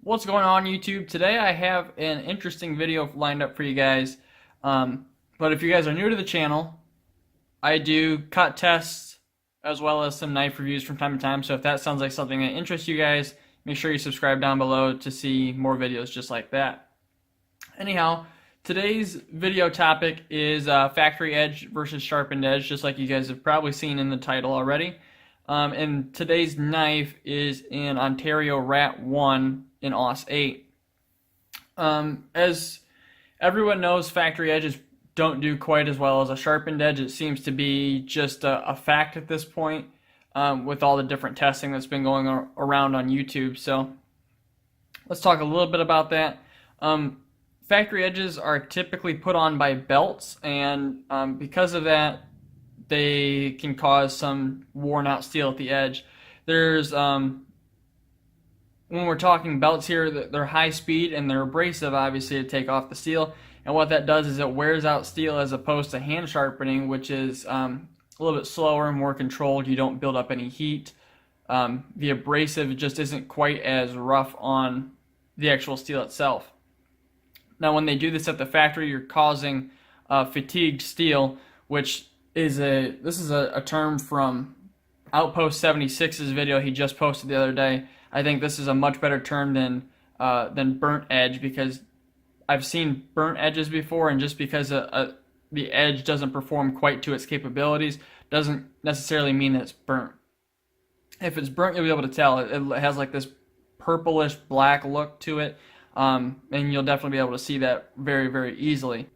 What's going on, YouTube? Today I have an interesting video lined up for you guys. But if you guys are new to the channel, I do cut tests as well as some knife reviews from time to time. So if that sounds like something that interests you guys, make sure you subscribe down below to see more videos just like that. Anyhow, today's video topic is factory edge versus sharpened edge, just like you guys have probably seen in the title already. And today's knife is in Ontario Rat 1 in AUS-8. As everyone knows, factory edges don't do quite as well as a sharpened edge. It seems to be just a fact at this point with all the different testing that's been going around on YouTube. So let's talk a little bit about that. Factory edges are typically put on by belts, and because of that, they can cause some worn out steel at the edge. There's when we're talking belts here, they're high speed and they're abrasive, obviously, to take off the steel. And what that does is it wears out steel, as opposed to hand sharpening, which is a little bit slower and more controlled. You don't build up any heat. The abrasive just isn't quite as rough on the actual steel itself. Now, when they do this at the factory, you're causing fatigued steel, which is this is a term from Outpost 76's video he just posted the other day. I think this is a much better term than burnt edge, because I've seen burnt edges before, and just because the edge doesn't perform quite to its capabilities doesn't necessarily mean that it's burnt. If it's burnt, you'll be able to tell. It has like this purplish black look to it, and you'll definitely be able to see that very, very easily.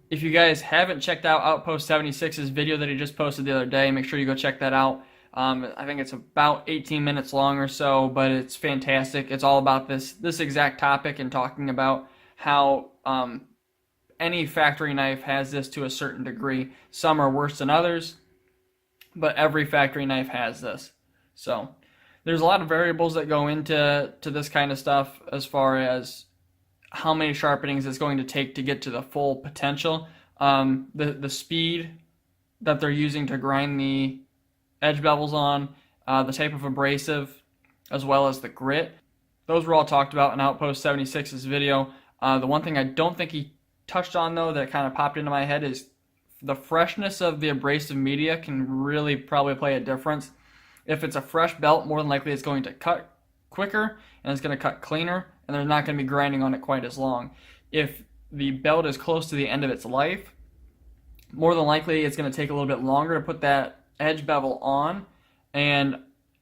If you guys haven't checked out Outpost 76's video that he just posted the other day, make sure you go check that out. I think it's about 18 minutes long or so, but it's fantastic. It's all about this exact topic, and talking about how any factory knife has this to a certain degree. Some are worse than others, but every factory knife has this. So there's a lot of variables that go into this kind of stuff, as far as how many sharpenings it's going to take to get to the full potential. The speed that they're using to grind the edge bevels on, the type of abrasive, as well as the grit. Those were all talked about in Outpost 76's video. The one thing I don't think he touched on, though, that kind of popped into my head, is the freshness of the abrasive media can really probably play a difference. If it's a fresh belt, more than likely it's going to cut quicker, and it's going to cut cleaner, and they're not going to be grinding on it quite as long. If the belt is close to the end of its life, more than likely it's going to take a little bit longer to put that edge bevel on, and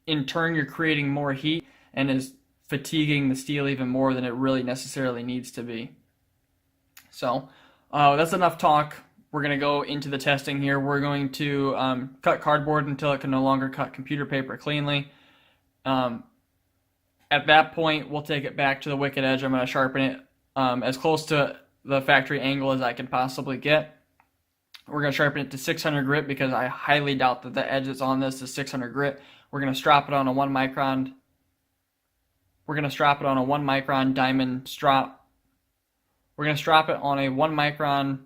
in turn you're creating more heat and is fatiguing the steel even more than it really necessarily needs to be. So that's enough talk. We're going to go into the testing here. We're going to cut cardboard until it can no longer cut computer paper cleanly. At that point, we'll take it back to the wicked edge. I'm going to sharpen it as close to the factory angle as I can possibly get. We're going to sharpen it to 600 grit, because I highly doubt that the edge that's on this is 600 grit. We're going to strap it on a 1 micron. We're going to strap it on a 1 micron diamond strap. We're going to strap it on a 1 micron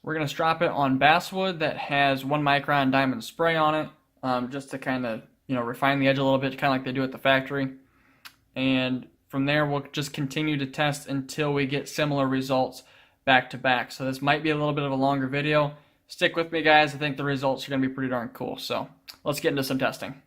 We're going to strap it on basswood that has 1 micron diamond spray on it, just to kind of, refine the edge a little bit, kind of like they do at the factory. And from there, we'll just continue to test until we get similar results back to back. So this might be a little bit of a longer video. Stick with me, guys. I think the results are going to be pretty darn cool. So let's get into some testing.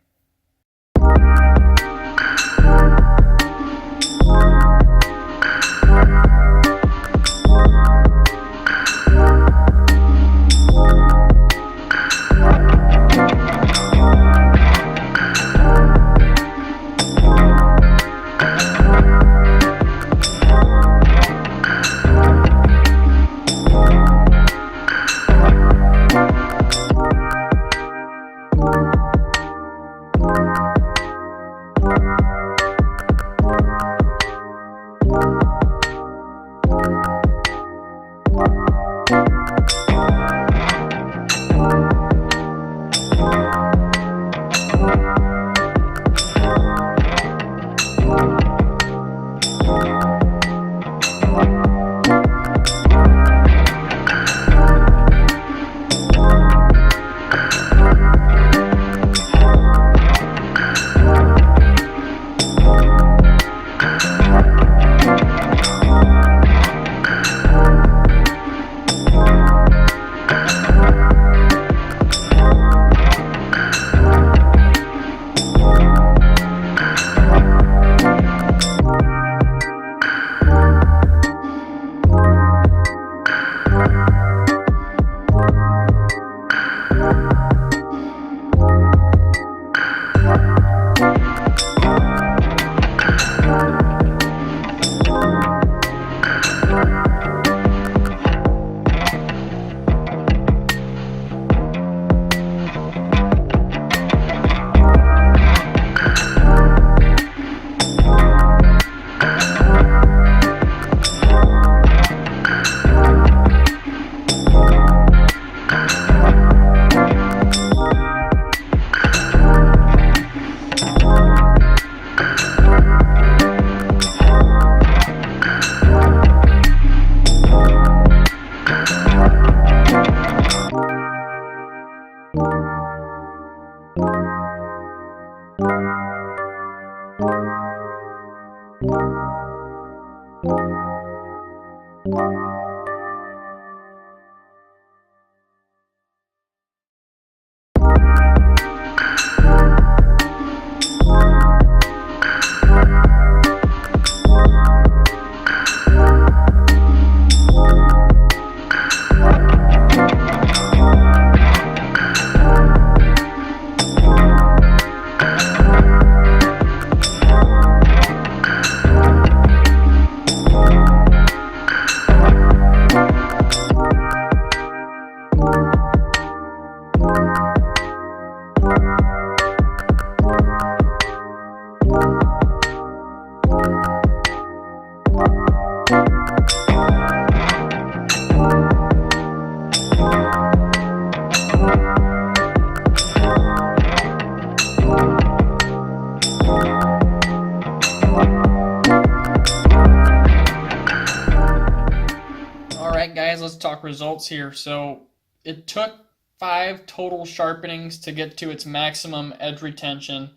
talk results here. So it took 5 total sharpenings to get to its maximum edge retention.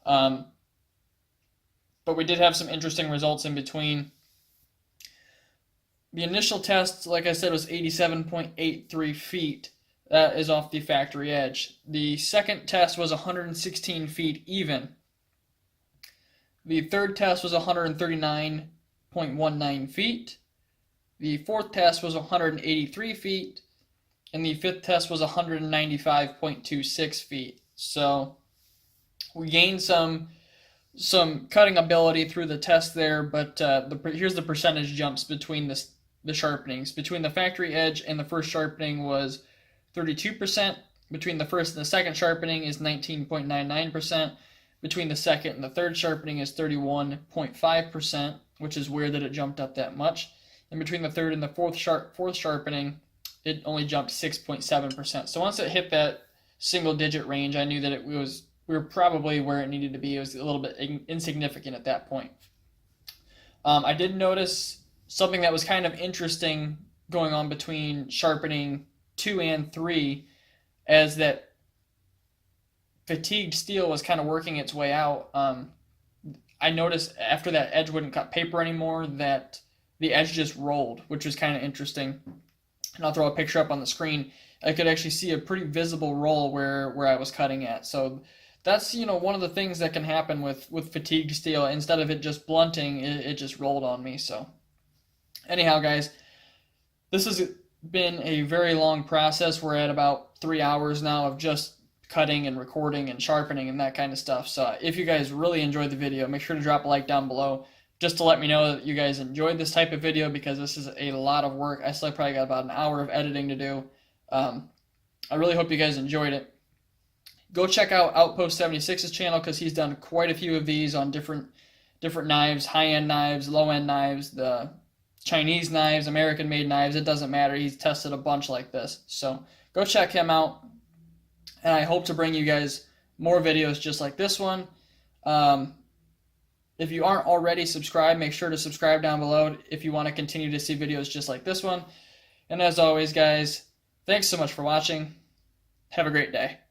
But we did have some interesting results in between. The initial test, like I said, was 87.83 feet. That is off the factory edge. The second test was 116 feet even. The third test was 139.19 feet. The fourth test was 183 feet. And the fifth test was 195.26 feet. So we gained some cutting ability through the test there, but here's the percentage jumps between the sharpenings. Between the factory edge and the first sharpening was 32%. Between the first and the second sharpening is 19.99%. Between the second and the third sharpening is 31.5%, which is weird that it jumped up that much. And between the third and the fourth sharpening, it only jumped 6.7%. So once it hit that single-digit range, I knew that we were probably where it needed to be. It was a little bit insignificant at that point. I did notice something that was kind of interesting going on between sharpening 2 and 3, as that fatigued steel was kind of working its way out. I noticed after that edge wouldn't cut paper anymore that the edge just rolled, which was kind of interesting. And I'll throw a picture up on the screen. I could actually see a pretty visible roll where I was cutting at. So that's, one of the things that can happen with fatigued steel. Instead of it just blunting, it just rolled on me. So anyhow, guys, this has been a very long process. We're at about 3 hours now of just cutting and recording and sharpening and that kind of stuff. So if you guys really enjoyed the video, make sure to drop a like down below just to let me know that you guys enjoyed this type of video, because this is a lot of work. I still probably got about an hour of editing to do. I really hope you guys enjoyed it. Go check out Outpost 76's channel, because he's done quite a few of these on different knives, high-end knives, low-end knives, the Chinese knives, American-made knives. It doesn't matter. He's tested a bunch like this. So go check him out. And I hope to bring you guys more videos just like this one. If you aren't already subscribed, make sure to subscribe down below if you want to continue to see videos just like this one. And as always, guys, thanks so much for watching. Have a great day.